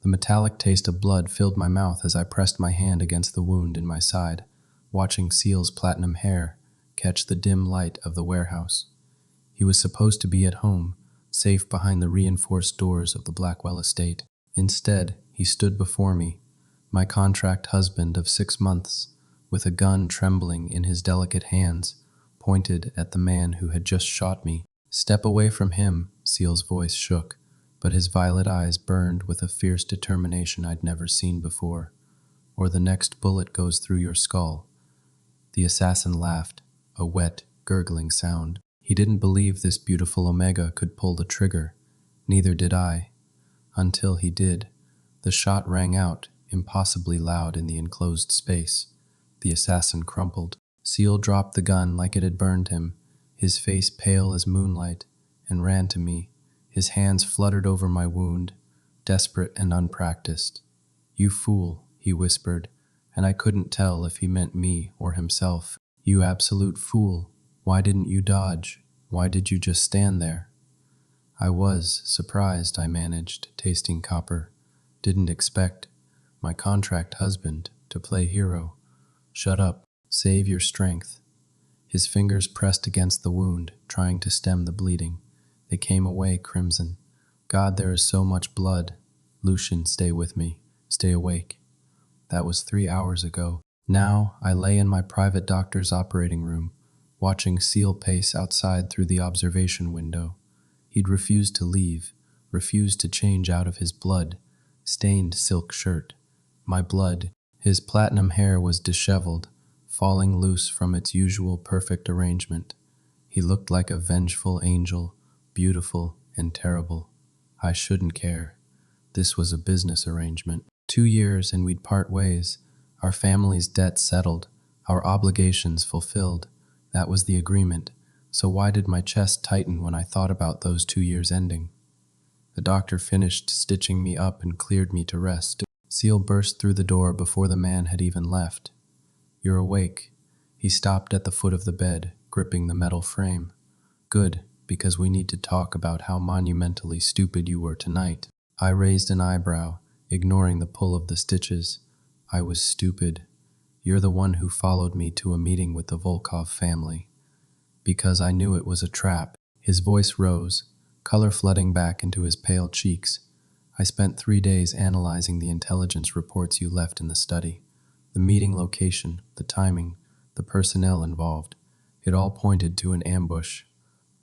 The metallic taste of blood filled my mouth as I pressed my hand against the wound in my side, watching Seal's platinum hair catch the dim light of the warehouse. He was supposed to be at home, safe behind the reinforced doors of the Blackwell estate. Instead, he stood before me, my contract husband of 6 months, with a gun trembling in his delicate hands, pointed at the man who had just shot me. "Step away from him," Seal's voice shook, but his violet eyes burned with a fierce determination I'd never seen before. "Or the next bullet goes through your skull." The assassin laughed, a wet, gurgling sound. He didn't believe this beautiful Omega could pull the trigger. Neither did I. Until he did. The shot rang out, impossibly loud in the enclosed space. The assassin crumpled. Seal dropped the gun like it had burned him, his face pale as moonlight, and ran to me. His hands fluttered over my wound, desperate and unpracticed. "You fool," he whispered, and I couldn't tell if he meant me or himself. "You absolute fool. Why didn't you dodge? Why did you just stand there?" "I was surprised," I managed, tasting copper. "Didn't expect my contract husband to play hero." "Shut up. Save your strength." His fingers pressed against the wound, trying to stem the bleeding. They came away crimson. "God, there is so much blood. Lucian, stay with me. Stay awake." That was 3 hours ago. Now I lay in my private doctor's operating room, watching Seal pace outside through the observation window. He'd refused to leave, refused to change out of his blood-stained silk shirt. My blood. His platinum hair was disheveled, falling loose from its usual perfect arrangement. He looked like a vengeful angel, beautiful and terrible. I shouldn't care. This was a business arrangement. 2 years and we'd part ways, our family's debt settled, our obligations fulfilled. That was the agreement. So why did my chest tighten when I thought about those 2 years ending? The doctor finished stitching me up and cleared me to rest. Seal burst through the door before the man had even left. "You're awake." He stopped at the foot of the bed, gripping the metal frame. "Good, because we need to talk about how monumentally stupid you were tonight." I raised an eyebrow, ignoring the pull of the stitches. "I was stupid. You're the one who followed me to a meeting with the Volkov family." "Because I knew it was a trap." His voice rose, color flooding back into his pale cheeks. "I spent 3 days analyzing the intelligence reports you left in the study. The meeting location, the timing, the personnel involved. It all pointed to an ambush.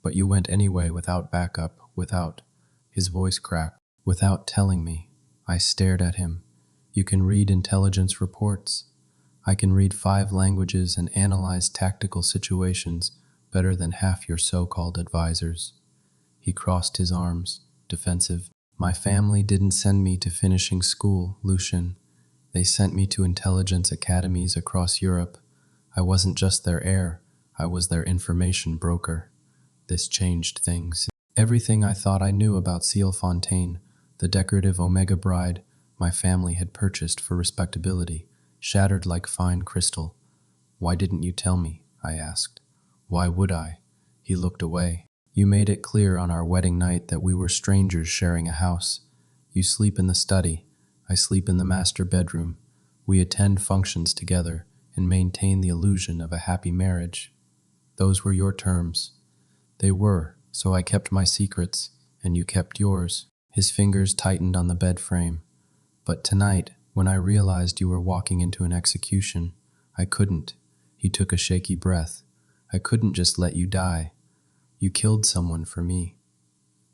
But you went anyway without backup, without—" His voice cracked. "Without telling me." I stared at him. "You can read intelligence reports. I can read 5 languages and analyze tactical situations better than half your so-called advisors." He crossed his arms, defensive. "My family didn't send me to finishing school, Lucian. They sent me to intelligence academies across Europe. I wasn't just their heir, I was their information broker." This changed things. Everything I thought I knew about Seal Fontaine, the decorative Omega bride my family had purchased for respectability, shattered like fine crystal. "Why didn't you tell me?" I asked. "Why would I?" He looked away. "You made it clear on our wedding night that we were strangers sharing a house. You sleep in the study, I sleep in the master bedroom. We attend functions together and maintain the illusion of a happy marriage. Those were your terms." "They were, so I kept my secrets, and you kept yours." His fingers tightened on the bed frame. "But tonight, when I realized you were walking into an execution, I couldn't." He took a shaky breath. "I couldn't just let you die. You killed someone for me."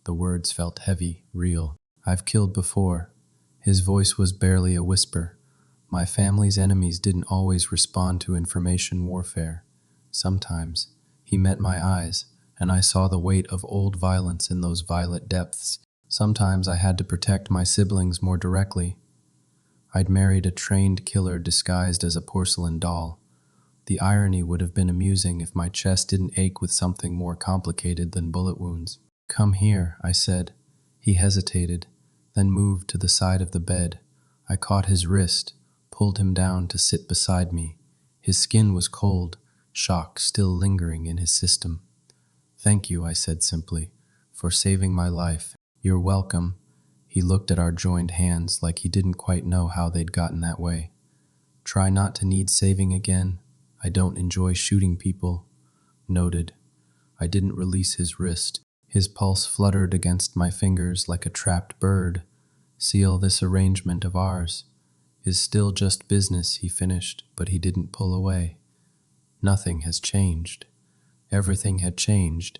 The words felt heavy, real. "I've killed before." His voice was barely a whisper. "My family's enemies didn't always respond to information warfare. Sometimes." He met my eyes, and I saw the weight of old violence in those violet depths. "Sometimes I had to protect my siblings more directly. I'd married a trained killer disguised as a porcelain doll. The irony would have been amusing if my chest didn't ache with something more complicated than bullet wounds." "Come here," I said. He hesitated, then moved to the side of the bed. I caught his wrist, pulled him down to sit beside me. His skin was cold, shock still lingering in his system. "Thank you," I said simply, "for saving my life." "You're welcome." He looked at our joined hands like he didn't quite know how they'd gotten that way. Try not to need saving again. I don't enjoy shooting people. Noted. I didn't release his wrist. His pulse fluttered against my fingers like a trapped bird. Seal, this arrangement of ours is still just business, he finished, but he didn't pull away. Nothing has changed. Everything had changed.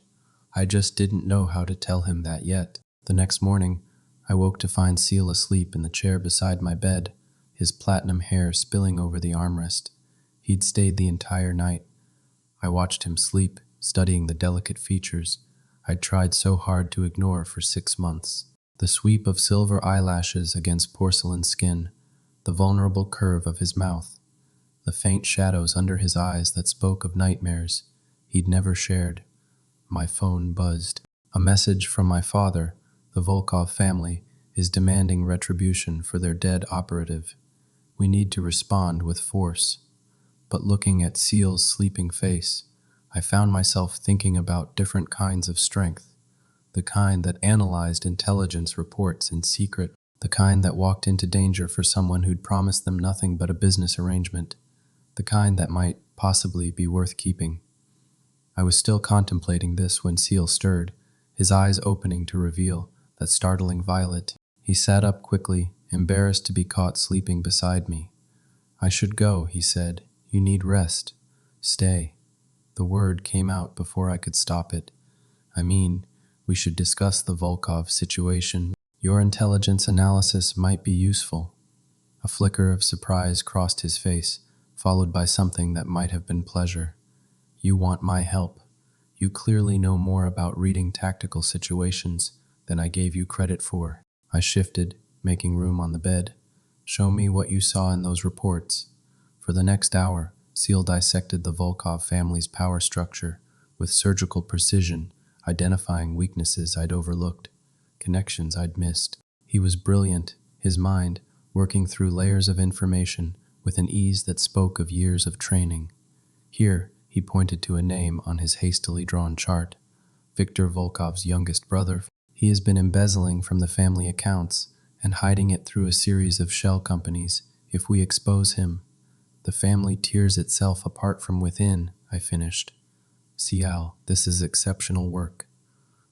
I just didn't know how to tell him that yet. The next morning, I woke to find Seal asleep in the chair beside my bed, his platinum hair spilling over the armrest. He'd stayed the entire night. I watched him sleep, studying the delicate features I'd tried so hard to ignore for 6 months. The sweep of silver eyelashes against porcelain skin, the vulnerable curve of his mouth, the faint shadows under his eyes that spoke of nightmares he'd never shared. My phone buzzed. A message from my father. The Volkov family is demanding retribution for their dead operative. We need to respond with force. But looking at Seal's sleeping face, I found myself thinking about different kinds of strength. The kind that analyzed intelligence reports in secret. The kind that walked into danger for someone who'd promised them nothing but a business arrangement. The kind that might possibly be worth keeping. I was still contemplating this when Seal stirred, his eyes opening to reveal that startling violet. He sat up quickly, embarrassed to be caught sleeping beside me. I should go, he said. You need rest. Stay. The word came out before I could stop it. I mean, we should discuss the Volkov situation. Your intelligence analysis might be useful. A flicker of surprise crossed his face, followed by something that might have been pleasure. You want my help. You clearly know more about reading tactical situations than I gave you credit for. I shifted, making room on the bed. Show me what you saw in those reports. For the next hour, Seal dissected the Volkov family's power structure with surgical precision, identifying weaknesses I'd overlooked, connections I'd missed. He was brilliant, his mind working through layers of information with an ease that spoke of years of training. Here, he pointed to a name on his hastily drawn chart. Viktor Volkov's youngest brother. He has been embezzling from the family accounts and hiding it through a series of shell companies. If we expose him, the family tears itself apart from within, I finished. Sial, this is exceptional work.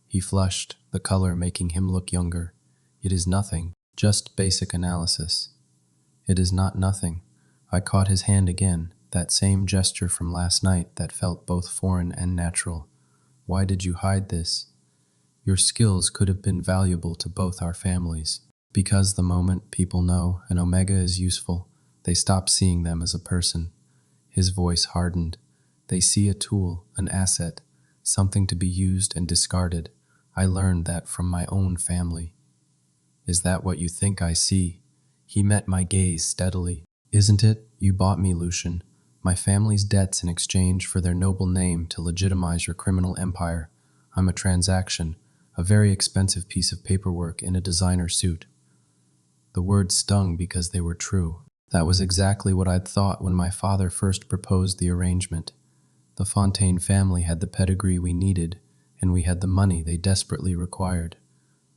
He flushed, the color making him look younger. It is nothing, just basic analysis. It is not nothing. I caught his hand again, that same gesture from last night that felt both foreign and natural. Why did you hide this? Your skills could have been valuable to both our families. Because the moment people know an Omega is useful, they stop seeing them as a person. His voice hardened. They see a tool, an asset, something to be used and discarded. I learned that from my own family. Is that what you think I see? He met my gaze steadily. Isn't it? You bought me, Lucian. My family's debts in exchange for their noble name to legitimize your criminal empire. I'm a transaction, a very expensive piece of paperwork in a designer suit. The words stung because they were true. That was exactly what I'd thought when my father first proposed the arrangement. The Fontaine family had the pedigree we needed, and we had the money they desperately required.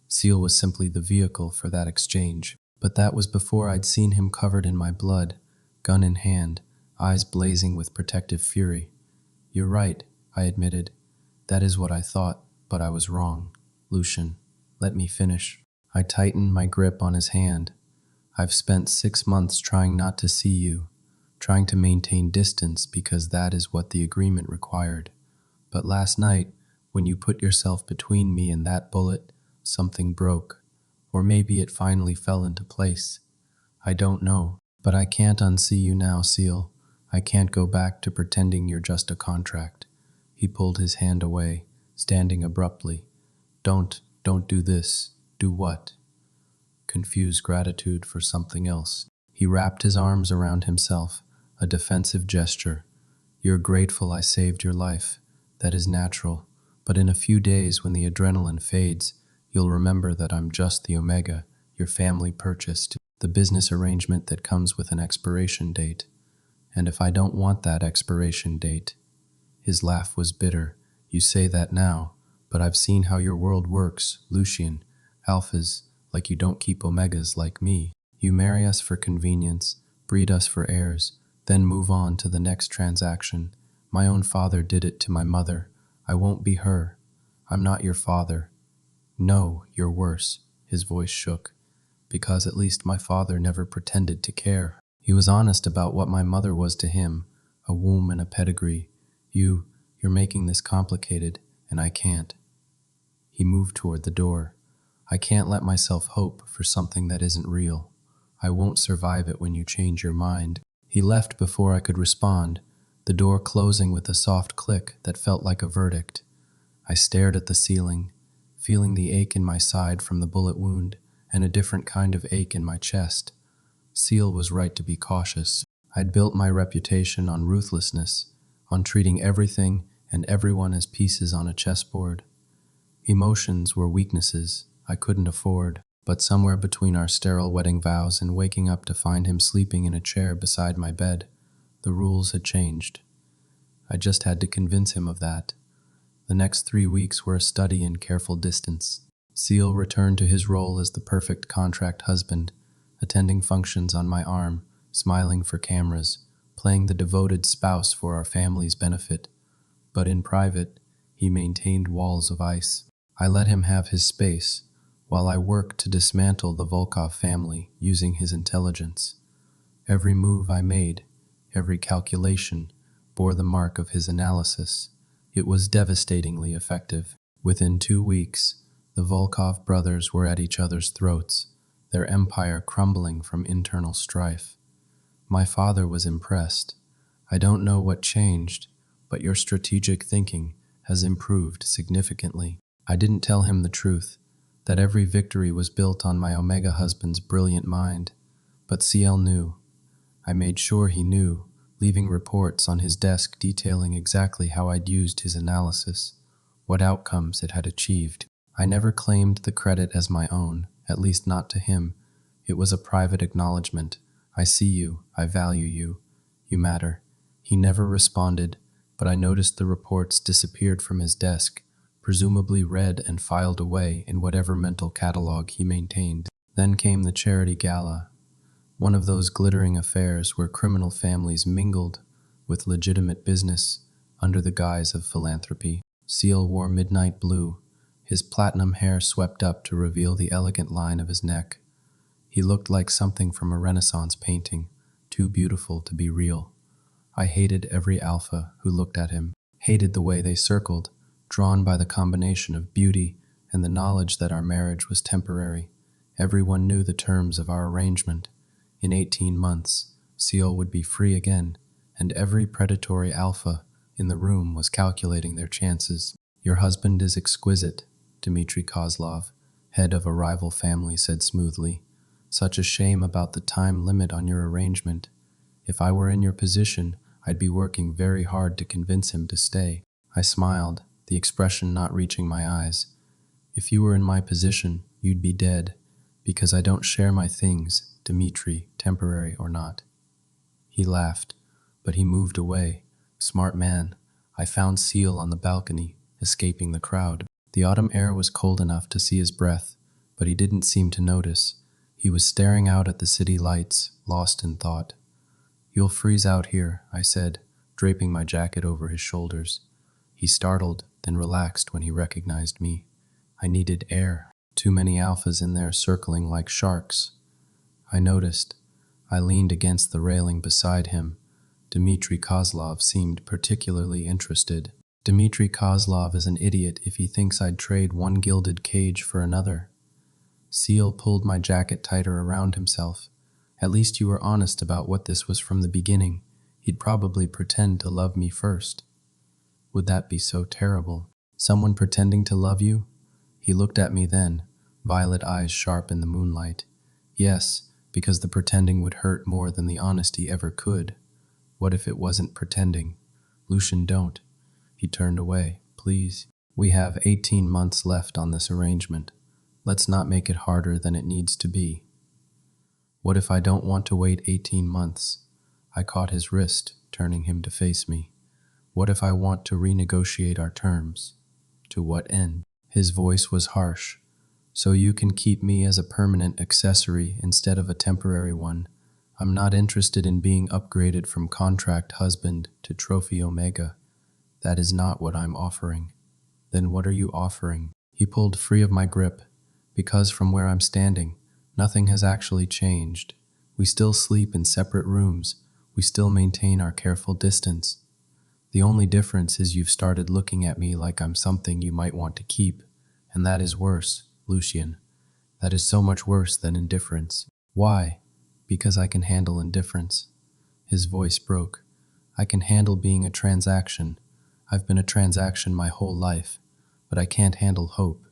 Seal was simply the vehicle for that exchange. But that was before I'd seen him covered in my blood, gun in hand, eyes blazing with protective fury. You're right, I admitted. That is what I thought, but I was wrong. Lucian, let me finish. I tightened my grip on his hand. I've spent 6 months trying not to see you, trying to maintain distance because that is what the agreement required. But last night, when you put yourself between me and that bullet, something broke. Or maybe it finally fell into place. I don't know, but I can't unsee you now, Seal. I can't go back to pretending you're just a contract. He pulled his hand away, standing abruptly. Don't do this. Do what? Confuse gratitude for something else. He wrapped his arms around himself, a defensive gesture. You're grateful I saved your life. That is natural. But in a few days when the adrenaline fades, you'll remember that I'm just the Omega your family purchased, the business arrangement that comes with an expiration date. And if I don't want that expiration date... His laugh was bitter. You say that now, but I've seen how your world works, Lucian. Alphas, like you don't keep omegas like me. You marry us for convenience, breed us for heirs, then move on to the next transaction. My own father did it to my mother. I won't be her. I'm not your father. No, you're worse. His voice shook. Because at least my father never pretended to care. He was honest about what my mother was to him, a womb and a pedigree. You're making this complicated, and I can't. He moved toward the door. I can't let myself hope for something that isn't real. I won't survive it when you change your mind. He left before I could respond, the door closing with a soft click that felt like a verdict. I stared at the ceiling, feeling the ache in my side from the bullet wound and a different kind of ache in my chest. Seal was right to be cautious. I'd built my reputation on ruthlessness, on treating everything and everyone as pieces on a chessboard. Emotions were weaknesses I couldn't afford, but somewhere between our sterile wedding vows and waking up to find him sleeping in a chair beside my bed, the rules had changed. I just had to convince him of that. The next 3 weeks were a study in careful distance. Seal returned to his role as the perfect contract husband, attending functions on my arm, smiling for cameras, playing the devoted spouse for our family's benefit. But in private, he maintained walls of ice. I let him have his space, while I worked to dismantle the Volkov family using his intelligence. Every move I made, every calculation, bore the mark of his analysis. It was devastatingly effective. Within 2 weeks, the Volkov brothers were at each other's throats, their empire crumbling from internal strife. My father was impressed. I don't know what changed, but your strategic thinking has improved significantly. I didn't tell him the truth, that every victory was built on my Omega husband's brilliant mind. But CL knew. I made sure he knew, leaving reports on his desk detailing exactly how I'd used his analysis, what outcomes it had achieved. I never claimed the credit as my own, at least not to him. It was a private acknowledgement. I see you, I value you, you matter. He never responded, but I noticed the reports disappeared from his desk, presumably read and filed away in whatever mental catalog he maintained. Then came the charity gala, one of those glittering affairs where criminal families mingled with legitimate business under the guise of philanthropy. Seal wore midnight blue, his platinum hair swept up to reveal the elegant line of his neck. He looked like something from a Renaissance painting, too beautiful to be real. I hated every alpha who looked at him, hated the way they circled, drawn by the combination of beauty and the knowledge that our marriage was temporary. Everyone knew the terms of our arrangement. In 18 months, Seal would be free again, and every predatory alpha in the room was calculating their chances. Your husband is exquisite, Dmitry Kozlov, head of a rival family, said smoothly. Such a shame about the time limit on your arrangement. If I were in your position, I'd be working very hard to convince him to stay. I smiled, the expression not reaching my eyes. If you were in my position, you'd be dead, because I don't share my things, Dmitry, temporary or not. He laughed, but he moved away. Smart man. I found Seal on the balcony, escaping the crowd. The autumn air was cold enough to see his breath, but he didn't seem to notice. He was staring out at the city lights, lost in thought. You'll freeze out here, I said, draping my jacket over his shoulders. He startled, then relaxed when he recognized me. I needed air. Too many alphas in there circling like sharks. I noticed. I leaned against the railing beside him. Dmitry Kozlov seemed particularly interested. Dmitry Kozlov is an idiot if he thinks I'd trade one gilded cage for another. Seal pulled my jacket tighter around himself. At least you were honest about what this was from the beginning. He'd probably pretend to love me first. Would that be so terrible? Someone pretending to love you? He looked at me then, violet eyes sharp in the moonlight. Yes, because the pretending would hurt more than the honesty ever could. What if it wasn't pretending? Lucian, don't. He turned away. Please. We have 18 months left on this arrangement. Let's not make it harder than it needs to be. What if I don't want to wait 18 months? I caught his wrist, turning him to face me. What if I want to renegotiate our terms? To what end? His voice was harsh. so you can keep me as a permanent accessory instead of a temporary one. I'm not interested in being upgraded from contract husband to trophy omega. That is not what I'm offering. Then what are you offering? He pulled free of my grip, because from where I'm standing, nothing has actually changed. We still sleep in separate rooms. We still maintain our careful distance. The only difference is you've started looking at me like I'm something you might want to keep, and that is worse, Lucian. That is so much worse than indifference. Why? Because I can handle indifference. His voice broke. I can handle being a transaction. I've been a transaction my whole life, but I can't handle hope.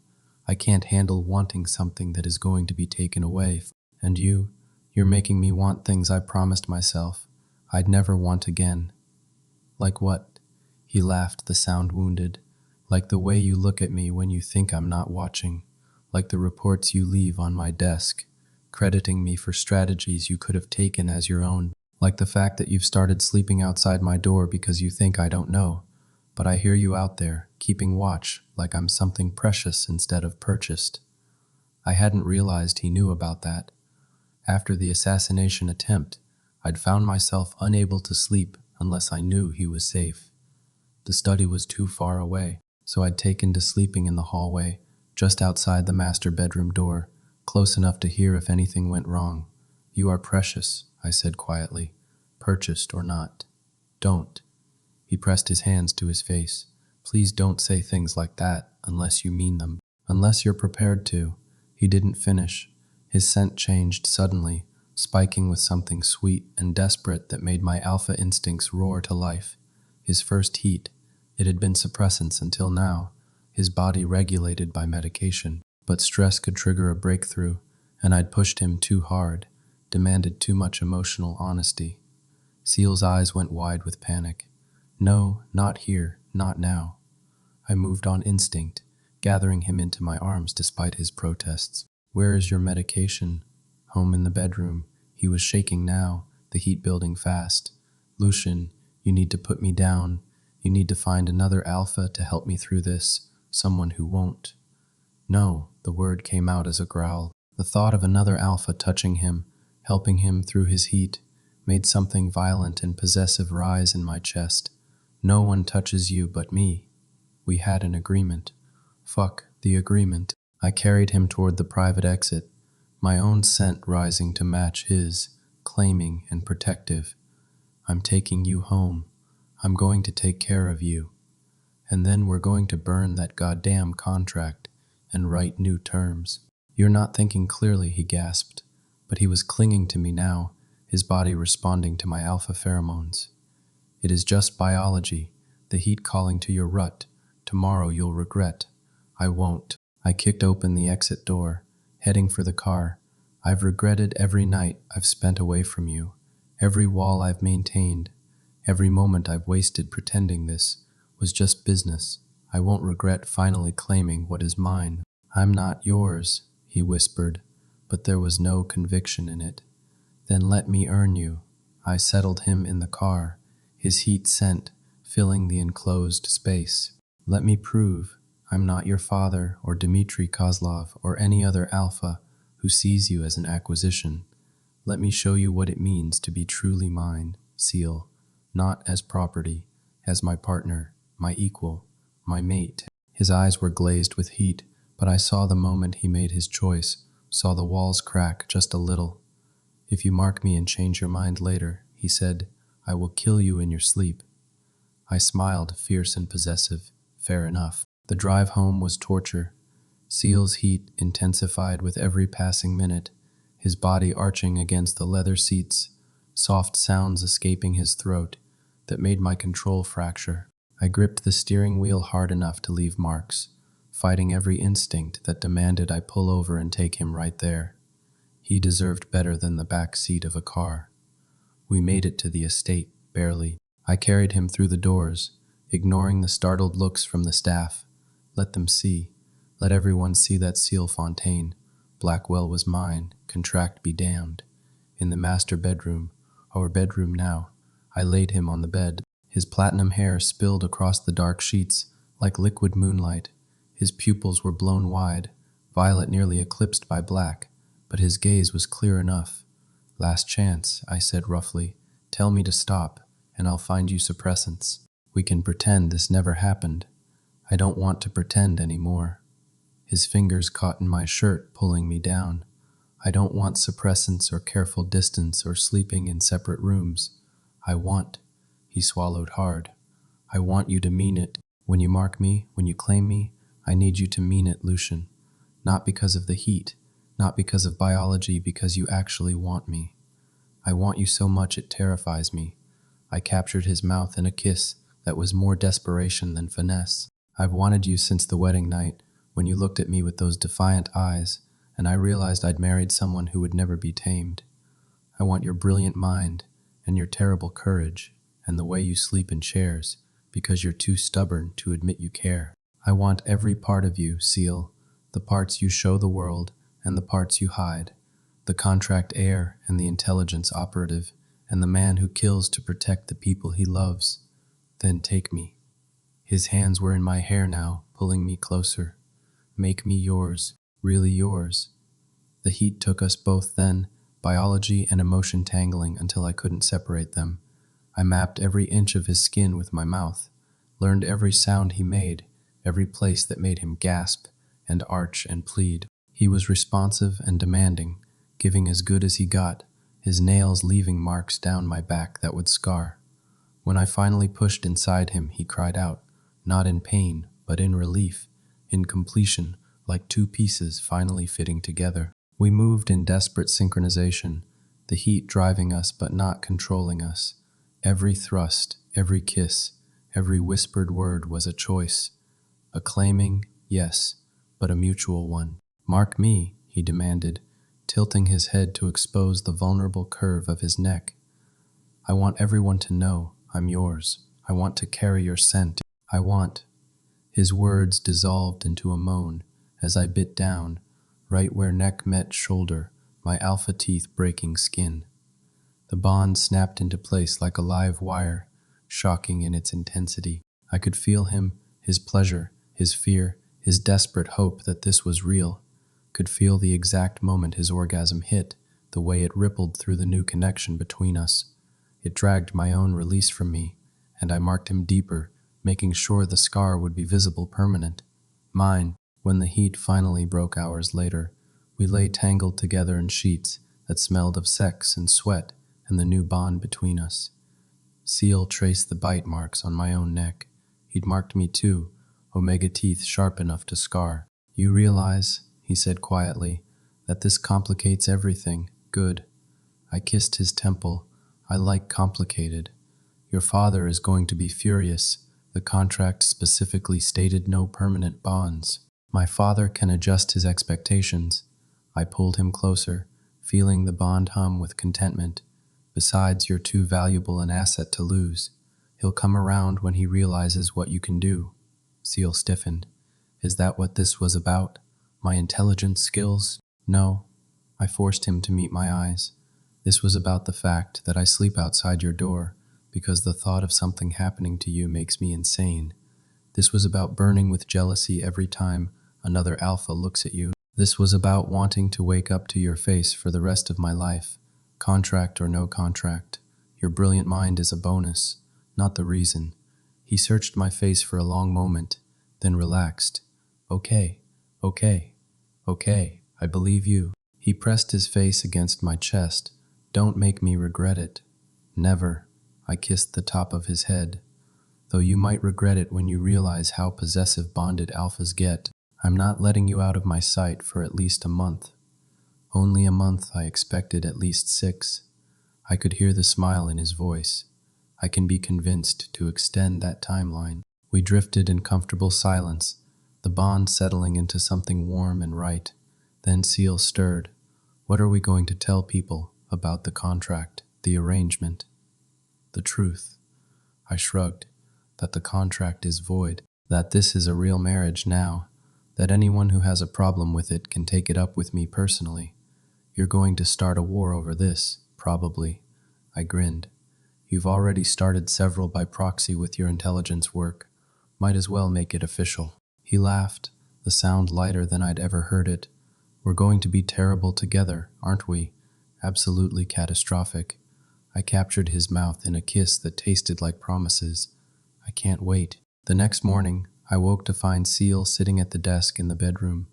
I can't handle wanting something that is going to be taken away. And you're making me want things I promised myself I'd never want again. Like what? He laughed, the sound wounded. Like the way you look at me when you think I'm not watching. Like the reports you leave on my desk, crediting me for strategies you could have taken as your own. Like the fact that you've started sleeping outside my door because you think I don't know. But I hear you out there, keeping watch, like I'm something precious instead of purchased. I hadn't realized he knew about that. After the assassination attempt, I'd found myself unable to sleep unless I knew he was safe. The study was too far away, so I'd taken to sleeping in the hallway, just outside the master bedroom door, close enough to hear if anything went wrong. You are precious, I said quietly, purchased or not. Don't. He pressed his hands to his face. Please don't say things like that unless you mean them. Unless you're prepared to. He didn't finish. His scent changed suddenly, spiking with something sweet and desperate that made my alpha instincts roar to life. His first heat. It had been suppressants until now, his body regulated by medication. But stress could trigger a breakthrough, and I'd pushed him too hard, demanded too much emotional honesty. Seal's eyes went wide with panic. No, not here, not now. I moved on instinct, gathering him into my arms despite his protests. Where is your medication? Home in the bedroom. He was shaking now, the heat building fast. Lucian, you need to put me down. You need to find another alpha to help me through this, someone who won't. No, the word came out as a growl. The thought of another alpha touching him, helping him through his heat, made something violent and possessive rise in my chest. No one touches you but me. We had an agreement. Fuck the agreement. I carried him toward the private exit, my own scent rising to match his, claiming and protective. I'm taking you home. I'm going to take care of you. And then we're going to burn that goddamn contract and write new terms. You're not thinking clearly, he gasped, but he was clinging to me now, his body responding to my alpha pheromones. It is just biology, the heat calling to your rut. Tomorrow you'll regret. I won't. I kicked open the exit door, heading for the car. I've regretted every night I've spent away from you, every wall I've maintained, every moment I've wasted pretending this was just business. I won't regret finally claiming what is mine. I'm not yours, he whispered, but there was no conviction in it. Then let me earn you. I settled him in the car, his heat scent filling the enclosed space. Let me prove I'm not your father or Dmitry Kozlov or any other alpha who sees you as an acquisition. Let me show you what it means to be truly mine, Seal, not as property, as my partner, my equal, my mate. His eyes were glazed with heat, but I saw the moment he made his choice, saw the walls crack just a little. If you mark me and change your mind later, he said, I will kill you in your sleep. I smiled, fierce and possessive. Fair enough. The drive home was torture. Seal's heat intensified with every passing minute, his body arching against the leather seats, soft sounds escaping his throat that made my control fracture. I gripped the steering wheel hard enough to leave marks, fighting every instinct that demanded I pull over and take him right there. He deserved better than the back seat of a car. We made it to the estate, barely. I carried him through the doors, ignoring the startled looks from the staff. Let them see. Let everyone see that Seal Fontaine. Blackwell was mine, contract be damned. In the master bedroom, our bedroom now, I laid him on the bed. His platinum hair spilled across the dark sheets like liquid moonlight. His pupils were blown wide, violet nearly eclipsed by black, but his gaze was clear enough. "Last chance," I said roughly. "Tell me to stop, and I'll find you suppressants. We can pretend this never happened." "I don't want to pretend anymore." His fingers caught in my shirt, pulling me down. "I don't want suppressants or careful distance or sleeping in separate rooms. I want," he swallowed hard, "I want you to mean it. When you mark me, when you claim me, I need you to mean it, Lucian. Not because of the heat, not because of biology, because you actually want me. I want you so much it terrifies me." I captured his mouth in a kiss that was more desperation than finesse. "I've wanted you since the wedding night, when you looked at me with those defiant eyes, and I realized I'd married someone who would never be tamed. I want your brilliant mind, and your terrible courage, and the way you sleep in chairs, because you're too stubborn to admit you care. I want every part of you, Seal, the parts you show the world, and the parts you hide, the contract heir and the intelligence operative, and the man who kills to protect the people he loves. Then take me." His hands were in my hair now, pulling me closer. "Make me yours, really yours." The heat took us both then, biology and emotion tangling until I couldn't separate them. I mapped every inch of his skin with my mouth, learned every sound he made, every place that made him gasp and arch and plead. He was responsive and demanding, giving as good as he got, his nails leaving marks down my back that would scar. When I finally pushed inside him, he cried out, not in pain, but in relief, in completion, like two pieces finally fitting together. We moved in desperate synchronization, the heat driving us but not controlling us. Every thrust, every kiss, every whispered word was a choice. A claiming, yes, but a mutual one. "Mark me," he demanded, tilting his head to expose the vulnerable curve of his neck. "I want everyone to know I'm yours. I want to carry your scent. I want—" His words dissolved into a moan as I bit down, right where neck met shoulder, my alpha teeth breaking skin. The bond snapped into place like a live wire, shocking in its intensity. I could feel him, his pleasure, his fear, his desperate hope that this was real. Could feel the exact moment his orgasm hit, the way it rippled through the new connection between us. It dragged my own release from me, and I marked him deeper, making sure the scar would be visible, permanent. Mine. When the heat finally broke hours later, we lay tangled together in sheets that smelled of sex and sweat and the new bond between us. Seal traced the bite marks on my own neck. He'd marked me too, omega teeth sharp enough to scar. "You realize," he said quietly, "that this complicates everything." "Good." I kissed his temple. "I like complicated. Your father is going to be furious. The contract specifically stated no permanent bonds." "My father can adjust his expectations." I pulled him closer, feeling the bond hum with contentment. "Besides, you're too valuable an asset to lose. He'll come around when he realizes what you can do." Seal stiffened. "Is that what this was about? My intelligence skills?" "No." I forced him to meet my eyes. "This was about the fact that I sleep outside your door, because the thought of something happening to you makes me insane. This was about burning with jealousy every time another alpha looks at you. This was about wanting to wake up to your face for the rest of my life, contract or no contract. Your brilliant mind is a bonus, not the reason." He searched my face for a long moment, then relaxed. Okay, okay, I believe you." He pressed his face against my chest. "Don't make me regret it." "Never." I kissed the top of his head. "Though you might regret it when you realize how possessive bonded alphas get. I'm not letting you out of my sight for at least a month." Only a month. I expected at least 6. I could hear the smile in his voice. "I can be convinced to extend that timeline." We drifted in comfortable silence, the bond settling into something warm and right. Then Seal stirred. "What are we going to tell people about the contract, the arrangement?" "The truth." I shrugged. "That the contract is void. That this is a real marriage now. That anyone who has a problem with it can take it up with me personally. You're going to start a war over this, probably." I grinned. "You've already started several by proxy with your intelligence work. Might as well make it official." He laughed, the sound lighter than I'd ever heard it. We're going to be terrible together, aren't we? Absolutely catastrophic. I captured his mouth in a kiss that tasted like promises. I can't wait. The next morning, I woke to find Seal sitting at the desk in the bedroom.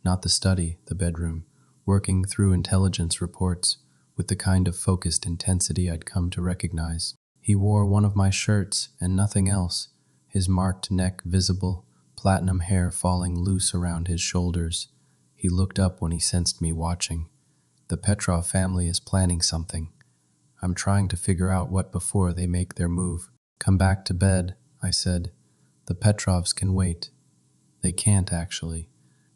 Not the study, the bedroom, working through intelligence reports with the kind of focused intensity I'd come to recognize. He wore one of my shirts and nothing else, his marked neck visible, platinum hair falling loose around his shoulders. He looked up when he sensed me watching. The Petrov family is planning something. I'm trying to figure out what before they make their move. Come back to bed, I said. The Petrovs can wait. They can't, actually.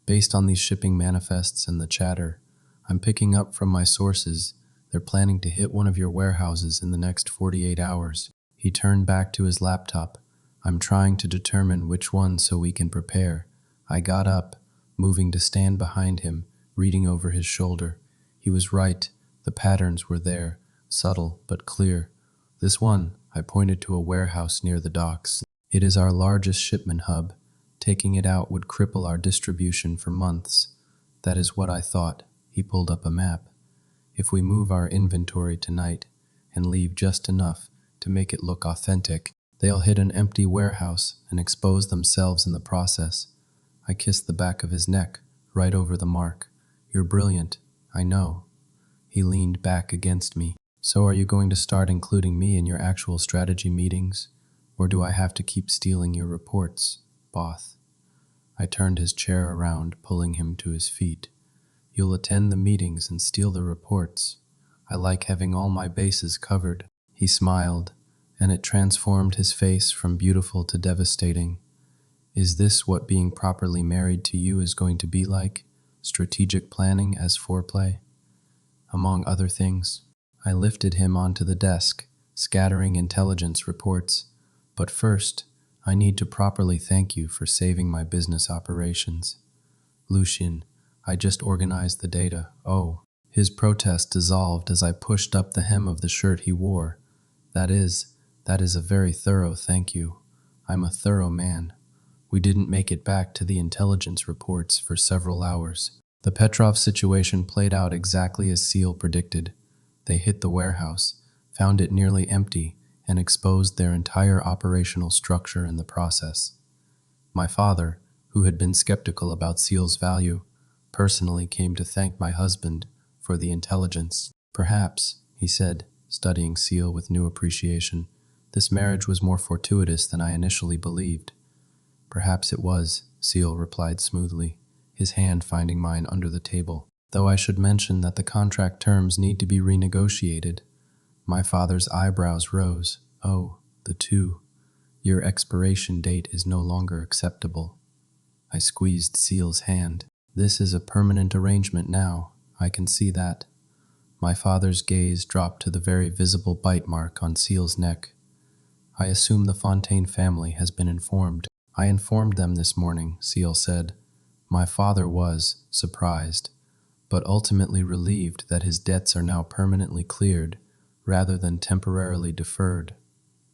Based on these shipping manifests and the chatter I'm picking up from my sources, they're planning to hit one of your warehouses in the next 48 hours. He turned back to his laptop. I'm trying to determine which one so we can prepare. I got up, moving to stand behind him, reading over his shoulder. He was right. The patterns were there, subtle but clear. This one, I pointed to a warehouse near the docks. It is our largest shipment hub. Taking it out would cripple our distribution for months. That is what I thought. He pulled up a map. If we move our inventory tonight and leave just enough to make it look authentic, they'll hit an empty warehouse and expose themselves in the process. I kissed the back of his neck, right over the mark. You're brilliant, I know. He leaned back against me. So are you going to start including me in your actual strategy meetings? Or do I have to keep stealing your reports, Both? I turned his chair around, pulling him to his feet. You'll attend the meetings and steal the reports. I like having all my bases covered. He smiled, and it transformed his face from beautiful to devastating. Is this what being properly married to you is going to be like? Strategic planning as foreplay? Among other things, I lifted him onto the desk, scattering intelligence reports. But first, I need to properly thank you for saving my business operations. Lucian, I just organized the data. Oh, his protest dissolved as I pushed up the hem of the shirt he wore. That is a very thorough thank you. I'm a thorough man. We didn't make it back to the intelligence reports for several hours. The Petrov situation played out exactly as Seal predicted. They hit the warehouse, found it nearly empty, and exposed their entire operational structure in the process. My father, who had been skeptical about Seal's value, personally came to thank my husband for the intelligence. Perhaps, he said, studying Seal with new appreciation, this marriage was more fortuitous than I initially believed. Perhaps it was, Seal replied smoothly, his hand finding mine under the table. Though I should mention that the contract terms need to be renegotiated. My father's eyebrows rose. Oh, the two. Your expiration date is no longer acceptable. I squeezed Seal's hand. This is a permanent arrangement now. I can see that. My father's gaze dropped to the very visible bite mark on Seal's neck. I assume the Fontaine family has been informed. I informed them this morning, Seal said. My father was surprised, but ultimately relieved that his debts are now permanently cleared, rather than temporarily deferred.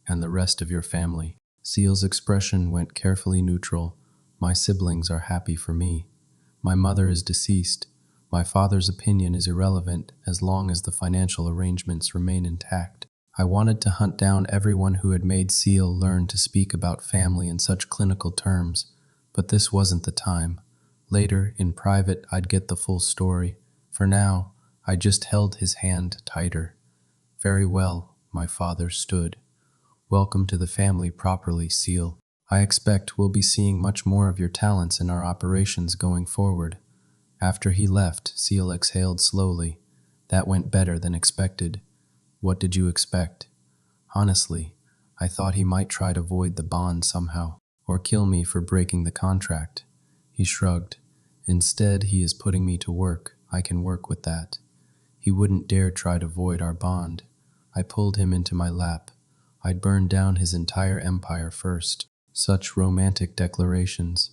And the rest of your family. Seal's expression went carefully neutral. My siblings are happy for me. My mother is deceased. My father's opinion is irrelevant as long as the financial arrangements remain intact. I wanted to hunt down everyone who had made Seal learn to speak about family in such clinical terms, but this wasn't the time. Later, in private, I'd get the full story. For now, I just held his hand tighter. Very well, my father stood. Welcome to the family properly, Seal. I expect we'll be seeing much more of your talents in our operations going forward. After he left, Seal exhaled slowly. That went better than expected. What did you expect? Honestly, I thought he might try to void the bond somehow, or kill me for breaking the contract. He shrugged. Instead, he is putting me to work. I can work with that. He wouldn't dare try to void our bond. I pulled him into my lap. I'd burn down his entire empire first. Such romantic declarations.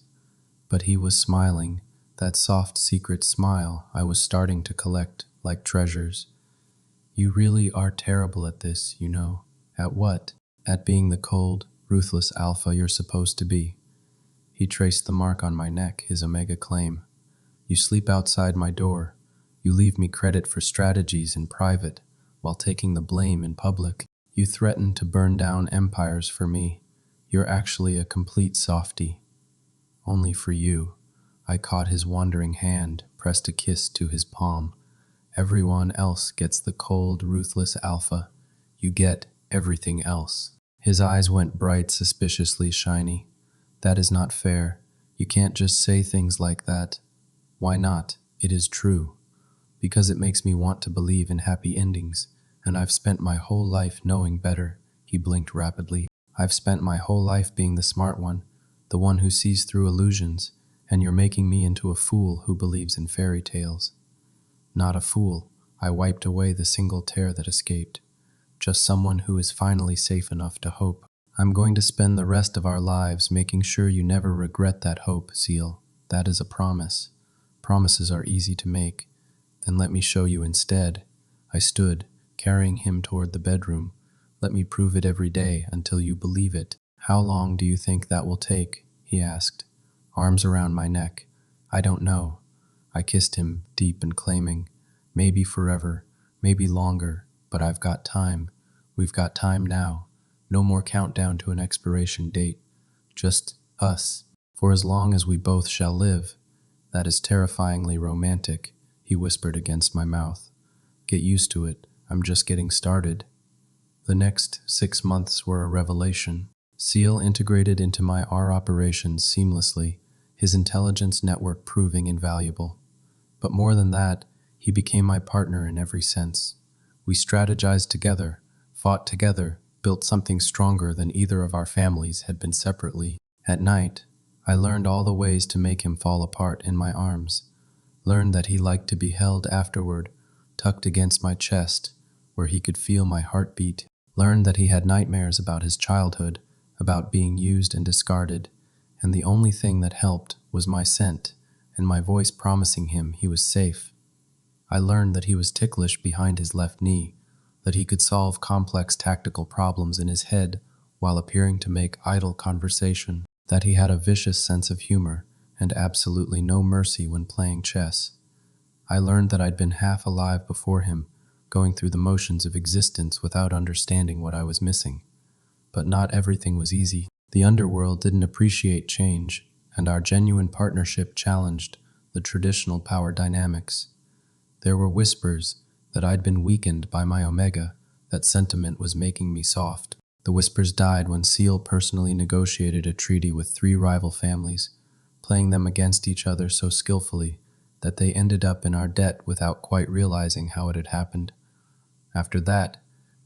But he was smiling, that soft secret smile I was starting to collect like treasures. You really are terrible at this, you know. At what? At being the cold, ruthless alpha you're supposed to be. He traced the mark on my neck, his Omega claim. You sleep outside my door. You leave me credit for strategies in private, while taking the blame in public. You threaten to burn down empires for me. You're actually a complete softy. Only for you. I caught his wandering hand, pressed a kiss to his palm. Everyone else gets the cold, ruthless alpha. You get everything else. His eyes went bright, suspiciously shiny. That is not fair. You can't just say things like that. Why not? It is true. Because it makes me want to believe in happy endings, and I've spent my whole life knowing better. He blinked rapidly. I've spent my whole life being the smart one, the one who sees through illusions, and you're making me into a fool who believes in fairy tales. Not a fool. I wiped away the single tear that escaped. Just someone who is finally safe enough to hope. I'm going to spend the rest of our lives making sure you never regret that hope, Seal. That is a promise. Promises are easy to make. Then let me show you instead. I stood, carrying him toward the bedroom. Let me prove it every day until you believe it. How long do you think that will take? He asked, arms around my neck. I don't know. I kissed him, deep and claiming. Maybe forever, maybe longer, but I've got time. We've got time now. No more countdown to an expiration date. Just us. For as long as we both shall live. That is terrifyingly romantic, he whispered against my mouth. Get used to it. I'm just getting started. The next 6 months were a revelation. Seal integrated into my R operations seamlessly, his intelligence network proving invaluable. But more than that, he became my partner in every sense. We strategized together, fought together, built something stronger than either of our families had been separately. At night, I learned all the ways to make him fall apart in my arms. Learned that he liked to be held afterward, tucked against my chest, where he could feel my heartbeat. Learned that he had nightmares about his childhood, about being used and discarded, and the only thing that helped was my scent and my voice promising him he was safe. I learned that he was ticklish behind his left knee, that he could solve complex tactical problems in his head while appearing to make idle conversation, that he had a vicious sense of humor and absolutely no mercy when playing chess. I learned that I'd been half alive before him, going through the motions of existence without understanding what I was missing. But not everything was easy. The underworld didn't appreciate change, and our genuine partnership challenged the traditional power dynamics. There were whispers that I'd been weakened by my Omega, that sentiment was making me soft. The whispers died when Seal personally negotiated a treaty with 3 rival families, playing them against each other so skillfully that they ended up in our debt without quite realizing how it had happened. After that,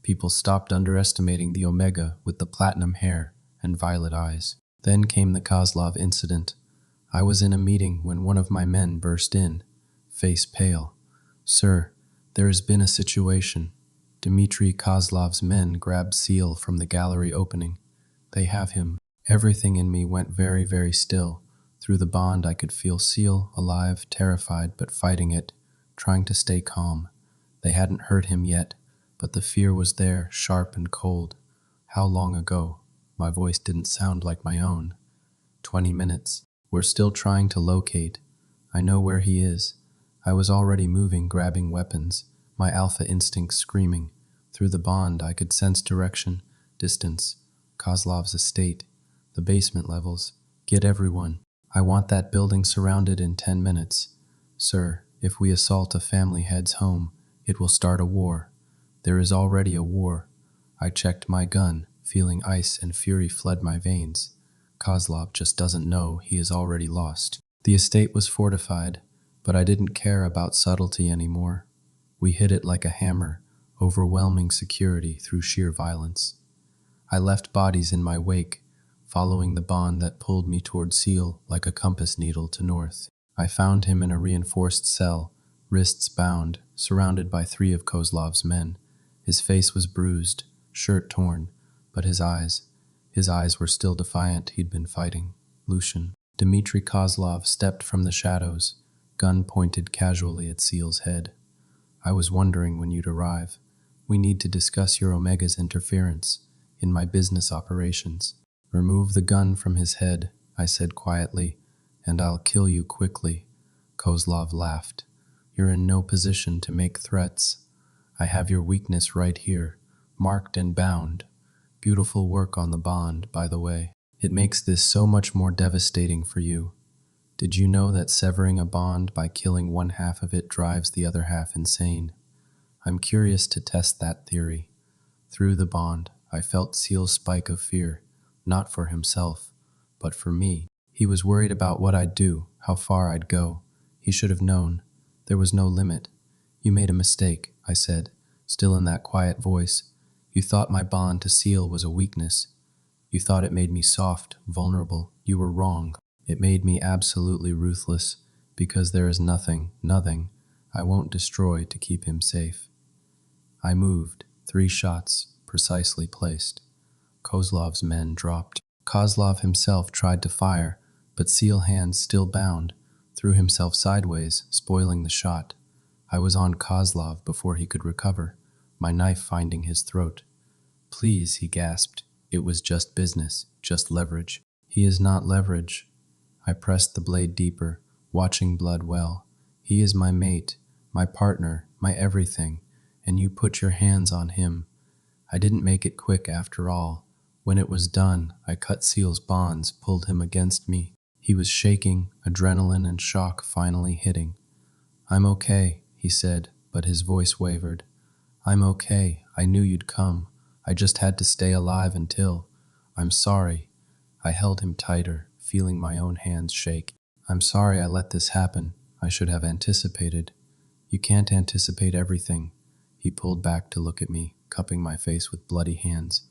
people stopped underestimating the Omega with the platinum hair and violet eyes. Then came the Kozlov incident. I was in a meeting when one of my men burst in, face pale. Sir, there has been a situation. Dmitri Kozlov's men grabbed Seal from the gallery opening. They have him. Everything in me went very, very still. Through the bond I could feel Seal, alive, terrified, but fighting it, trying to stay calm. They hadn't hurt him yet, but the fear was there, sharp and cold. How long ago? My voice didn't sound like my own. 20 minutes. We're still trying to locate. I know where he is. I was already moving, grabbing weapons, my alpha instinct screaming. Through the bond I could sense direction, distance, Kozlov's estate, the basement levels. Get everyone. I want that building surrounded in 10 minutes. Sir, if we assault a family head's home, it will start a war. There is already a war. I checked my gun, feeling ice and fury flood my veins. Kozlov just doesn't know he is already lost. The estate was fortified, but I didn't care about subtlety anymore. We hit it like a hammer, overwhelming security through sheer violence. I left bodies in my wake, following the bond that pulled me toward Seal like a compass needle to north. I found him in a reinforced cell, wrists bound, surrounded by 3 of Kozlov's men. His face was bruised, shirt torn, but his eyes were still defiant. He'd been fighting. Lucian. Dmitri Kozlov stepped from the shadows, gun pointed casually at Seal's head. I was wondering when you'd arrive. We need to discuss your Omega's interference in my business operations. Remove the gun from his head. I said quietly, and I'll kill you quickly. Kozlov laughed. You're in no position to make threats. I have your weakness right here, marked and bound. Beautiful work on the bond, by the way. It makes this so much more devastating for you. Did you know that severing a bond by killing one half of it drives the other half insane? I'm curious to test that theory. Through the bond, I felt Seal's spike of fear, not for himself, but for me. He was worried about what I'd do, how far I'd go. He should have known. There was no limit. You made a mistake, I said, still in that quiet voice. You thought my bond to Seal was a weakness. You thought it made me soft, vulnerable. You were wrong. It made me absolutely ruthless, because there is nothing I won't destroy to keep him safe. I moved, 3 shots, precisely placed. Kozlov's men dropped. Kozlov himself tried to fire, but Seal, hands still bound, threw himself sideways, spoiling the shot. I was on Kozlov before he could recover, my knife finding his throat. Please, he gasped. It was just business, just leverage. He is not leverage. I pressed the blade deeper, watching blood well. He is my mate, my partner, my everything, and you put your hands on him. I didn't make it quick after all. When it was done, I cut Seal's bonds, pulled him against me. He was shaking, adrenaline and shock finally hitting. I'm okay, he said, but his voice wavered. I'm okay, I knew you'd come. I just had to stay alive until. I'm sorry. I held him tighter, feeling my own hands shake. I'm sorry I let this happen. I should have anticipated. You can't anticipate everything. He pulled back to look at me, cupping my face with bloody hands.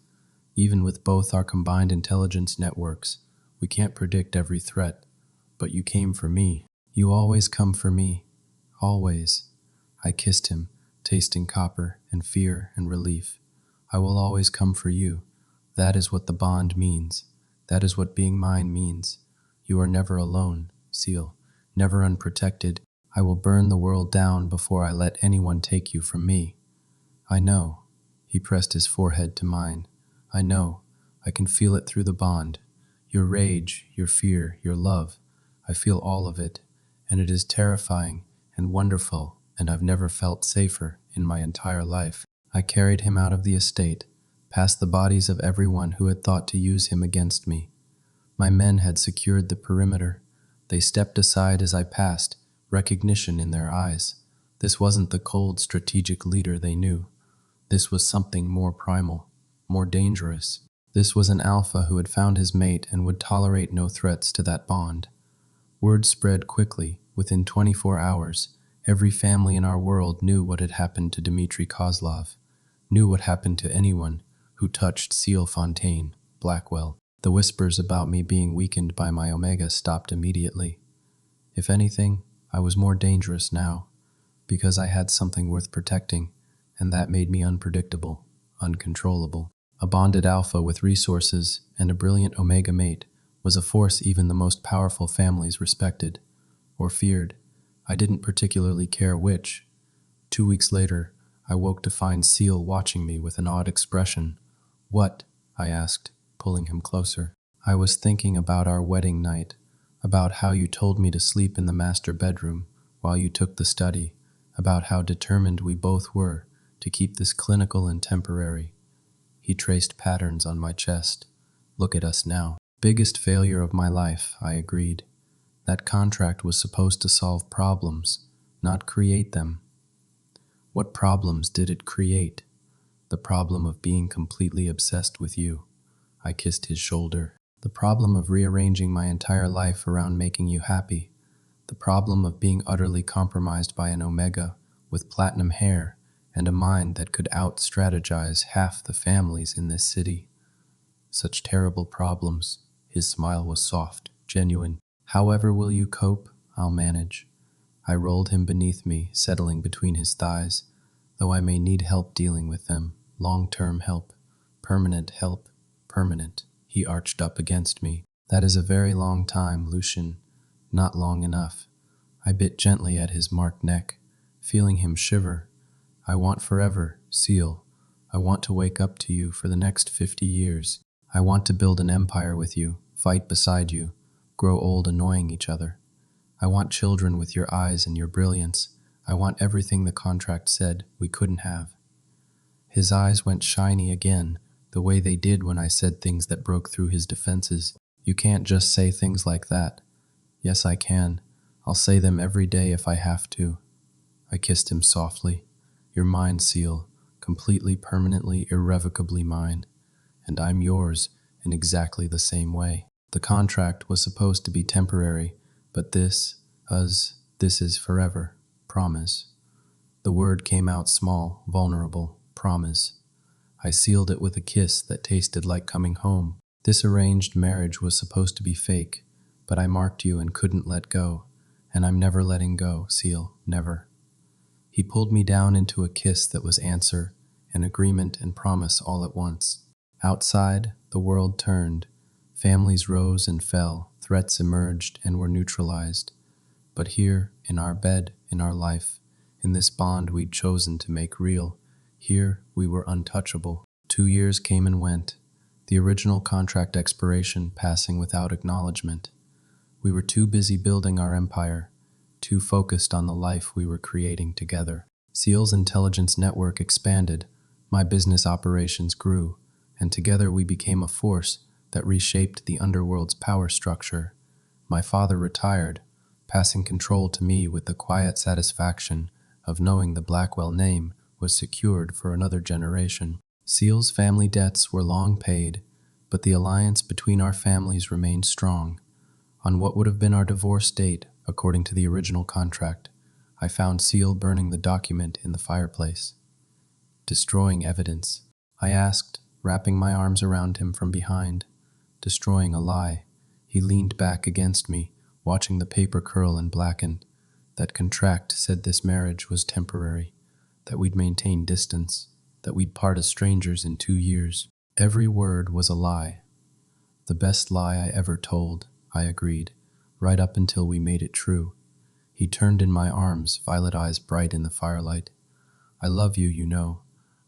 Even with both our combined intelligence networks, we can't predict every threat. But you came for me. You always come for me. Always. I kissed him, tasting copper and fear and relief. I will always come for you. That is what the bond means. That is what being mine means. You are never alone, Seal, never unprotected. I will burn the world down before I let anyone take you from me. I know. He pressed his forehead to mine. I know. I can feel it through the bond. Your rage, your fear, your love. I feel all of it, and it is terrifying and wonderful, and I've never felt safer in my entire life. I carried him out of the estate, past the bodies of everyone who had thought to use him against me. My men had secured the perimeter. They stepped aside as I passed, recognition in their eyes. This wasn't the cold, strategic leader they knew. This was something more primal, more dangerous. This was an alpha who had found his mate and would tolerate no threats to that bond. Word spread quickly. Within 24 hours, every family in our world knew what had happened to Dmitry Kozlov, knew what happened to anyone who touched Seal Fontaine, Blackwell. The whispers about me being weakened by my Omega stopped immediately. If anything, I was more dangerous now, because I had something worth protecting, and that made me unpredictable, uncontrollable. A bonded alpha with resources and a brilliant Omega mate was a force even the most powerful families respected, or feared. I didn't particularly care which. 2 weeks later, I woke to find Seal watching me with an odd expression. What? I asked, pulling him closer. I was thinking about our wedding night, about how you told me to sleep in the master bedroom while you took the study, about how determined we both were to keep this clinical and temporary. He traced patterns on my chest. Look at us now. Biggest failure of my life, I agreed. That contract was supposed to solve problems, not create them. What problems did it create? The problem of being completely obsessed with you. I kissed his shoulder. The problem of rearranging my entire life around making you happy. The problem of being utterly compromised by an Omega with platinum hair and a mind that could out-strategize half the families in this city. Such terrible problems. His smile was soft, genuine. However will you cope? I'll manage. I rolled him beneath me, settling between his thighs, though I may need help dealing with them. Long-term help. Permanent help. Permanent. He arched up against me. That is a very long time, Lucian. Not long enough. I bit gently at his marked neck, feeling him shiver. I want forever, Seal. I want to wake up to you for the next 50 years. I want to build an empire with you, fight beside you. grow old annoying each other. I want children with your eyes and your brilliance. I want everything the contract said we couldn't have." His eyes went shiny again, the way they did when I said things that broke through his defenses. "You can't just say things like that." "Yes, I can. I'll say them every day if I have to." I kissed him softly. "You're mine, Seal, completely, permanently, irrevocably mine. And I'm yours in exactly the same way. The contract was supposed to be temporary, but this is forever. Promise." The word came out small, vulnerable. Promise. I sealed it with a kiss that tasted like coming home. This arranged marriage was supposed to be fake, but I marked you and couldn't let go. And I'm never letting go, Seal, never. He pulled me down into a kiss that was answer, and agreement and promise all at once. Outside, the world turned. Families rose and fell, threats emerged and were neutralized. But here, in our bed, in our life, in this bond we'd chosen to make real, here we were untouchable. 2 years came and went, the original contract expiration passing without acknowledgement. We were too busy building our empire, too focused on the life we were creating together. Seal's intelligence network expanded, my business operations grew, and together we became a force that reshaped the underworld's power structure. My father retired, passing control to me with the quiet satisfaction of knowing the Blackwell name was secured for another generation. Seal's family debts were long paid, but the alliance between our families remained strong. On what would have been our divorce date, according to the original contract, I found Seal burning the document in the fireplace. "Destroying evidence," I asked, wrapping my arms around him from behind. "Destroying a lie." He leaned back against me, watching the paper curl and blacken. "That contract said this marriage was temporary, that we'd maintain distance, that we'd part as strangers in 2 years. Every word was a lie." "The best lie I ever told," I agreed, "right up until we made it true." He turned in my arms, violet eyes bright in the firelight. "I love you, you know.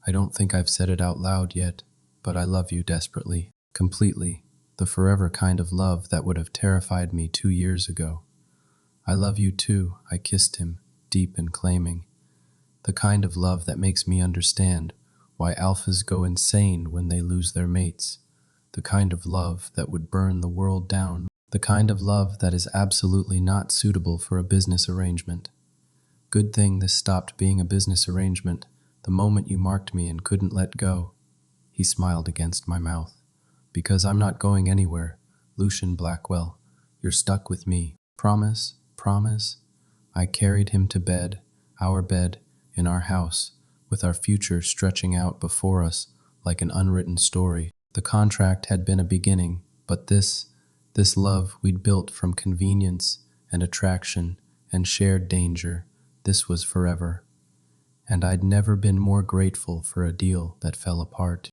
I don't think I've said it out loud yet, but I love you desperately, completely, the forever kind of love that would have terrified me 2 years ago." "I love you too," I kissed him, deep and claiming. "The kind of love that makes me understand why alphas go insane when they lose their mates. The kind of love that would burn the world down. The kind of love that is absolutely not suitable for a business arrangement. Good thing this stopped being a business arrangement the moment you marked me and couldn't let go." He smiled against my mouth. "Because I'm not going anywhere, Lucian Blackwell. You're stuck with me. Promise, promise." I carried him to bed, our bed, in our house, with our future stretching out before us like an unwritten story. The contract had been a beginning, but this love we'd built from convenience and attraction and shared danger, this was forever. And I'd never been more grateful for a deal that fell apart.